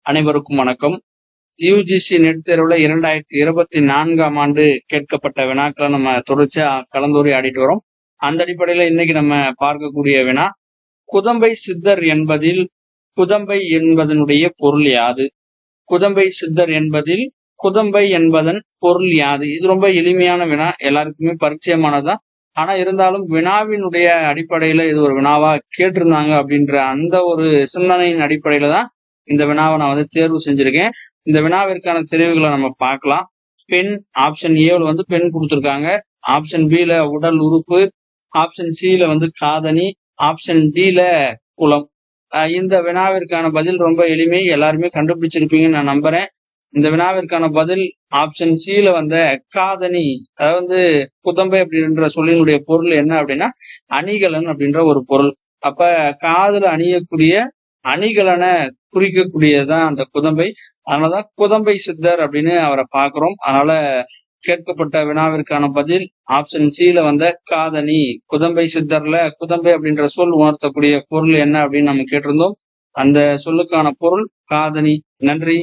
அனைவருக்கும் வணக்கம். UGC net தேர்வுல 2024ஆம் ஆண்டு கேட்கப்பட்ட வினாக்களை நம்ம தொடர்ச்சியா கலந்துரையாடிட்டு வரோம். அந்த அடிப்படையில இன்னைக்கு நம்ம பார்க்கக்கூடிய வினா, குதம்பை சித்தர் என்பதில் குதம்பை என்பதனுடைய பொருள் யாது? குதம்பை சித்தர் என்பதில் குதம்பை என்பதன் பொருள் யாது? இது ரொம்ப எளிமையான வினா, எல்லாருக்குமே பரிச்சயமானதுதான். ஆனா இருந்தாலும் வினாவினுடைய அடிப்படையில இது ஒரு வினாவா கேட்டிருந்தாங்க அப்படின்ற அந்த ஒரு சிந்தனையின் அடிப்படையில தான் இந்த வினாவை நான் தேர்வு செஞ்சிருக்கேன். இந்த வினாவிற்கான தெரிவுகளை நம்ம பார்க்கலாம். பெண் ஆப்ஷன் ஏல பெண் கொடுத்திருக்காங்க. ஆப்ஷன் பில உடல் உறுப்பு, ஆப்ஷன் சில காதணி, ஆப்ஷன் டில குலம். இந்த வினாவிற்கான பதில் ரொம்ப எளிமை, எல்லாருமே கண்டுபிடிச்சிருப்பீங்கன்னு நான் நம்புறேன். இந்த வினாவிற்கான பதில் ஆப்ஷன் சில காதணி. அதாவது குதம்பை அப்படின்ற சொல்லினுடைய பொருள் என்ன அப்படின்னா அணிகலன் அப்படின்ற ஒரு பொருள். அப்ப காதுல அணியக்கூடிய அணிகலனை குறிக்கக்கூடியதுதான் அந்த குதம்பை. அதனாலதான் குதம்பை சித்தர் அப்படின்னு அவரை பார்க்கிறோம். அதனால கேட்கப்பட்ட வினாவிற்கான பதில் ஆப்ஷன் சில காதணி. குதம்பை சித்தர்ல குதம்பை அப்படின்ற சொல் உணர்த்தக்கூடிய பொருள் என்ன அப்படின்னு நம்ம கேட்டிருந்தோம். அந்த சொல்லுக்கான பொருள் காதணி. நன்றி.